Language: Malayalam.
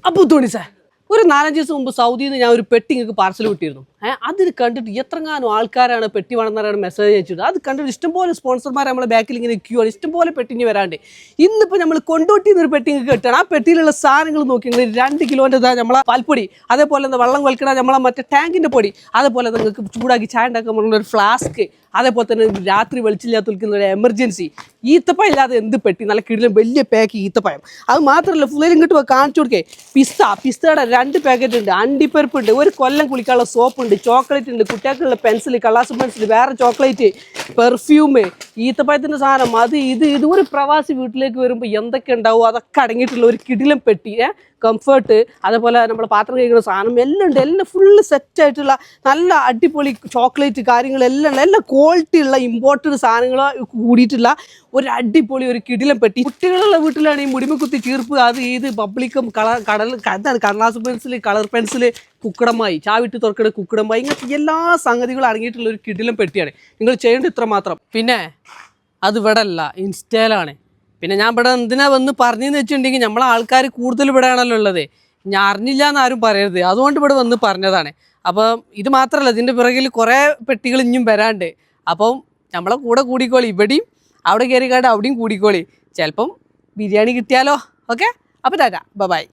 അപ്പോൾ തോണി സാർ ഒരു 4-5 ദിവസം മുമ്പ് സൗദിയിൽ നിന്ന് ഞാൻ ഒരു പെട്ടി നിങ്ങൾക്ക് പാർസൽ കിട്ടിയിരുന്നു. അതിൽ കണ്ടിട്ട് എത്രങ്ങാനും ആൾക്കാരാണ് പെട്ടി വേണമെന്നാണ് മെസ്സേജ് അയച്ചിട്ട്. അത് കണ്ടിട്ട് ഇഷ്ടംപോലെ സ്പോൺസർമാർ നമ്മളെ ബാക്കിൽ ഇങ്ങനെ ക്യൂ ആണ്, ഇഷ്ടംപോലെ പെട്ടിന് വരാണ്ട്. ഇന്നിപ്പോൾ നമ്മൾ കൊണ്ടോട്ടിന്ന് ഒരു പെട്ടി നിങ്ങൾക്ക് കിട്ടണം. ആ പെട്ടിയിലുള്ള സാധനങ്ങൾ നോക്കി 2 കിലോൻ്റെ നമ്മളെ പാൽപ്പൊടി, അതേപോലെ എന്താ വെള്ളം വലിക്കണ നമ്മളെ മറ്റേ ടാങ്കിൻ്റെ പൊടി, അതേപോലെ നിങ്ങൾക്ക് ചൂടാക്കി ചായ ഉണ്ടാക്കാൻ ഒരു ഫ്ലാസ്ക്, അതേപോലെ തന്നെ രാത്രി വെളിച്ചില്ലാത്ത നിൽക്കുന്ന ഒരു എമർജൻസി. ഈത്തപ്പഴം ഇല്ലാതെ എന്ത് പെട്ടി, നല്ല കിടിലും വലിയ പാക്ക് ഈത്തപ്പഴം. അത് മാത്രമല്ല ഫുള്ളേലും കിട്ടുക കാണിച്ചു കൊടുക്കേ. പിസ്തയുടെ 2 പാക്കറ്റ് ഉണ്ട്, അണ്ടിപ്പരിപ്പ് ഉണ്ട്, ഒരു കൊല്ലം കുളിക്കാനുള്ള സോപ്പ് ഉണ്ട്, ചോക്ലേറ്റ് ഉണ്ട്, കുട്ടികൾക്കുള്ള പെൻസിൽ, കള്ളാസ് പെൻസിൽ, വേറെ ചോക്ലേറ്റ്, പെർഫ്യൂം, ഈത്തപ്പഴത്തിൻ്റെ സാധനം, അത് ഇത് ഒരു പ്രവാസി വീട്ടിലേക്ക് വരുമ്പോൾ എന്തൊക്കെ ഉണ്ടാവും അതൊക്കെ അടങ്ങിയിട്ടുള്ള ഒരു കിടിലം പെട്ടി. കംഫർട്ട്, അതേപോലെ നമ്മൾ പാത്രം കഴിക്കുന്ന സാധനം എല്ലാം ഉണ്ട്. എല്ലാം ഫുള്ള് സെറ്റായിട്ടുള്ള നല്ല അടിപൊളി ചോക്ലേറ്റ് കാര്യങ്ങളെല്ലാം ഉണ്ട്. എല്ലാം ക്വാളിറ്റി ഉള്ള ഇമ്പോർട്ടഡ് സാധനങ്ങൾ കൂടിയിട്ടുള്ള ഒരു അടിപൊളി ഒരു കിടിലം പെട്ടി. കുട്ടികളുള്ള വീട്ടിലാണ് ഈ മുടിമക്കുത്തി ചീർപ്പ്, അത് ഇത് പബ്ലിക്കും എന്താണ് കടലാസ് പെൻസിൽ, കളർ പെൻസിൽ, കുക്കടമായി, ചാവിട്ട് തുറക്കണ കുക്കടമായി, ഇങ്ങനത്തെ എല്ലാ സംഗതികളും അടങ്ങിയിട്ടുള്ള ഒരു കിടിലം പെട്ടിയാണ്. നിങ്ങൾ ചെയ്യേണ്ടത് ഇത്ര മാത്രം. പിന്നെ അത് ഇവിടെ അല്ല, ഇൻസ്റ്റയിലാണ്. പിന്നെ ഞാൻ ഇവിടെ എന്തിനാ വന്ന് പറഞ്ഞതെന്ന് വെച്ചിട്ടുണ്ടെങ്കിൽ നമ്മളെ ആൾക്കാർ കൂടുതൽ ഇവിടെ ആണല്ലോ ഉള്ളത്. ഞാൻ അറിഞ്ഞില്ല എന്ന് ആരും പറയരുത്, അതുകൊണ്ട് ഇവിടെ വന്ന് പറഞ്ഞതാണ്. അപ്പം ഇത് മാത്രമല്ല, ഇതിൻ്റെ പിറകിൽ കുറേ പെട്ടികൾ ഇനിയും വരാണ്ട്. അപ്പം നമ്മളെ കൂടെ കൂടിക്കോളി, ഇവിടെയും അവിടെ കയറിക്കാണ്ട് അവിടെയും കൂടിക്കോളി. ചിലപ്പം ബിരിയാണി കിട്ടിയാലോ. ഓക്കെ, അപ്പോൾ ടാറ്റാ, ബൈ.